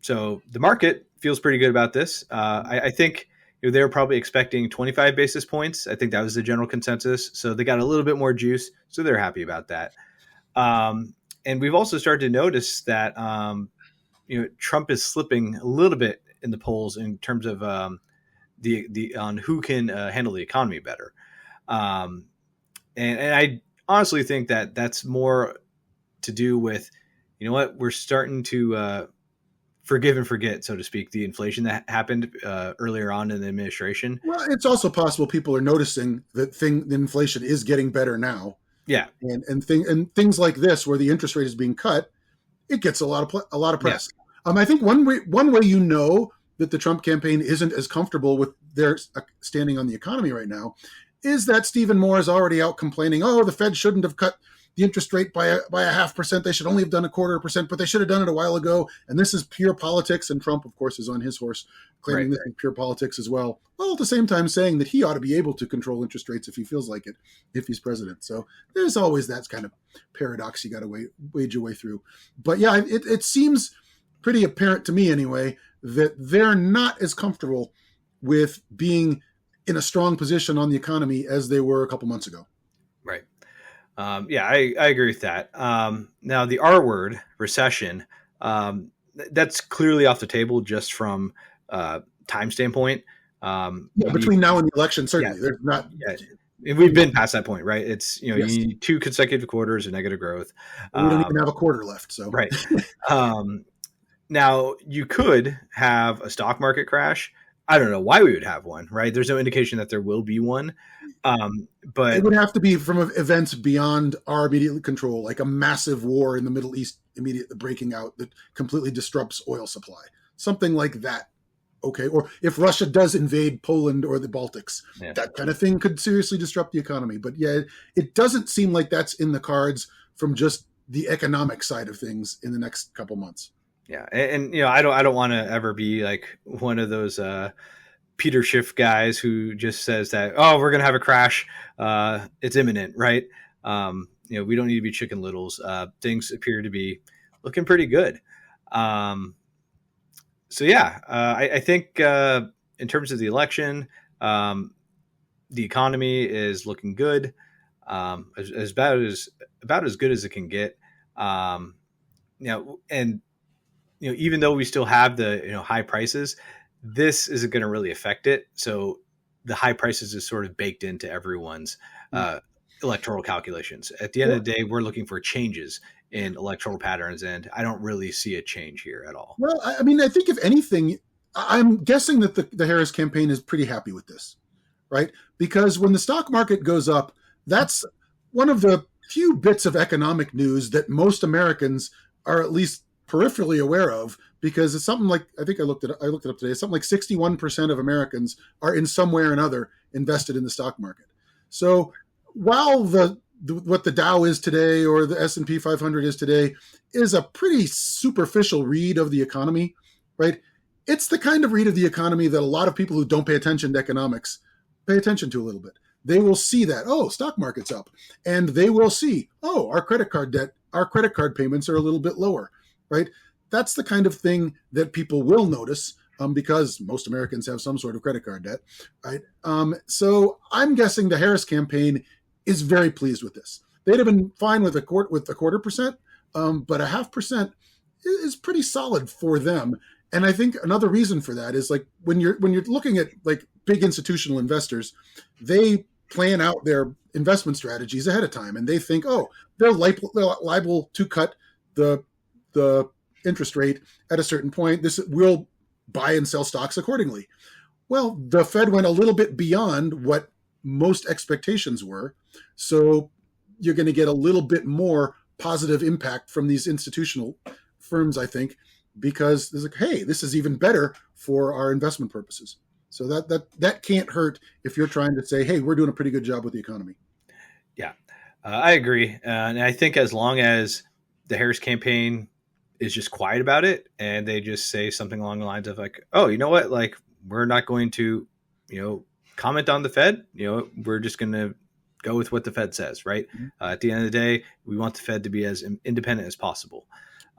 So the market feels pretty good about this. I think they were probably expecting 25 basis points. I think that was the general consensus. So they got a little bit more juice. So they're happy about that. And we've also started to notice that, Trump is slipping a little bit in the polls in terms of the on who can handle the economy better. Um, and I honestly think that that's more to do with, we're starting to forgive and forget, so to speak, the inflation that happened earlier on in the administration. Well, it's also possible people are noticing that the inflation is getting better now, Yeah. and things like this where the interest rate is being cut, it gets a lot of press. Yeah. I think one way that the Trump campaign isn't as comfortable with their standing on the economy right now is that Stephen Moore is already out complaining, oh, the Fed shouldn't have cut the interest rate by a 0.5%. They should only have done 0.25%, but they should have done it a while ago. And this is pure politics. And Trump, of course, is on his horse claiming this is pure politics as well. While at the same time saying that he ought to be able to control interest rates if he feels like it, if he's president. So there's always that kind of paradox you got to wade your way through. But yeah, it seems pretty apparent to me anyway that they're not as comfortable with being in a strong position on the economy as they were a couple months ago. Right. I agree with that. Now, the R word, recession, that's clearly off the table just from time standpoint. Between now and the election, certainly. There's not. And we've been past that point, right? It's, you need 2 consecutive quarters of negative growth. We don't even have a quarter left. So right. Now, you could have a stock market crash. I don't know why we would have one, right? There's no indication that there will be one. But it would have to be from events beyond our immediate control, like a massive war in the Middle East immediately breaking out that completely disrupts oil supply. Something like that. Okay. Or if Russia does invade Poland or the Baltics, that kind of thing could seriously disrupt the economy. But yeah, it doesn't seem like that's in the cards from just the economic side of things in the next couple months. Yeah. And I don't want to ever be like one of those Peter Schiff guys who just says that, oh, we're going to have a crash. It's imminent, right? We don't need to be Chicken Littles. Things appear to be looking pretty good. I think in terms of the election, the economy is looking good, about as good as it can get. Even though we still have the high prices, this isn't going to really affect it. So the high prices is sort of baked into everyone's electoral calculations. At the end of the day, we're looking for changes in electoral patterns, and I don't really see a change here at all. Well, I mean, I think if anything, I'm guessing that the Harris campaign is pretty happy with this, right? Because when the stock market goes up, that's one of the few bits of economic news that most Americans are at least peripherally aware of, because it's something like, I think I looked it up today, it's something like 61% of Americans are in some way or another invested in the stock market. So while what the Dow is today or the S&P 500 is today is a pretty superficial read of the economy, right? It's the kind of read of the economy that a lot of people who don't pay attention to economics pay attention to a little bit. They will see that, oh, stock market's up. And they will see, oh, our credit card payments are a little bit lower, right? That's the kind of thing that people will notice because most Americans have some sort of credit card debt, right? So I'm guessing the Harris campaign is very pleased with this. They'd have been fine with a 0.25%, but a 0.5% is pretty solid for them. And I think another reason for that is like when you're looking at like big institutional investors, they plan out their investment strategies ahead of time, and they think, oh, they're liable to cut the interest rate at a certain point. This will buy and sell stocks accordingly. Well, the Fed went a little bit beyond what most expectations were, so you're going to get a little bit more positive impact from these institutional firms, I think, because it's like, hey, this is even better for our investment purposes. So that can't hurt if you're trying to say, hey, we're doing a pretty good job with the economy. Yeah, I agree. And I think as long as the Harris campaign is just quiet about it and they just say something along the lines of like, oh, you know what, like we're not going to, comment on the Fed, we're just going to go with what the Fed says, right? Mm-hmm. At the end of the day, we want the Fed to be as independent as possible.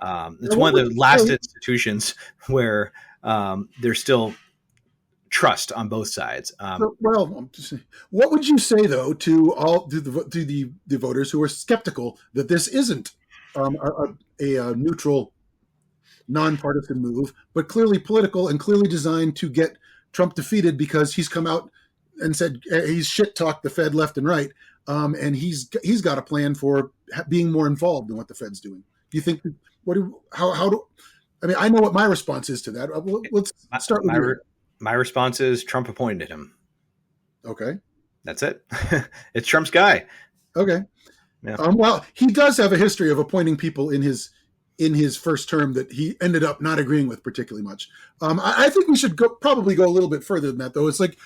It's one of the last institutions where they're still trust on both sides. Well, what would you say though to the voters who are skeptical that this isn't a neutral, nonpartisan move, but clearly political and clearly designed to get Trump defeated because he's come out and said he's shit talked the Fed left and right, and he's got a plan for being more involved in what the Fed's doing. Do you think? How do? I mean, I know what my response is to that. Let's start with you. My response is Trump appointed him. Okay. That's it. It's Trump's guy. Okay. Yeah. Well, he does have a history of appointing people in his first term that he ended up not agreeing with particularly much. I think we should probably go a little bit further than that, though. It's like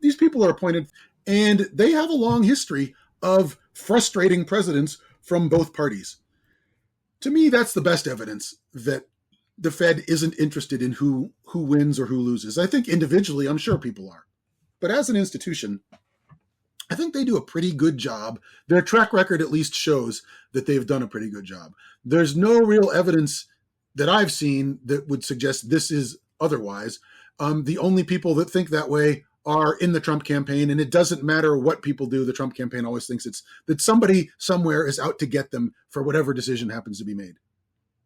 these people are appointed, and they have a long history of frustrating presidents from both parties. To me, that's the best evidence that the Fed isn't interested in who wins or who loses. I think individually, I'm sure people are. But as an institution, I think they do a pretty good job. Their track record at least shows that they've done a pretty good job. There's no real evidence that I've seen that would suggest this is otherwise. The only people that think that way are in the Trump campaign, and it doesn't matter what people do. The Trump campaign always thinks that somebody somewhere is out to get them for whatever decision happens to be made.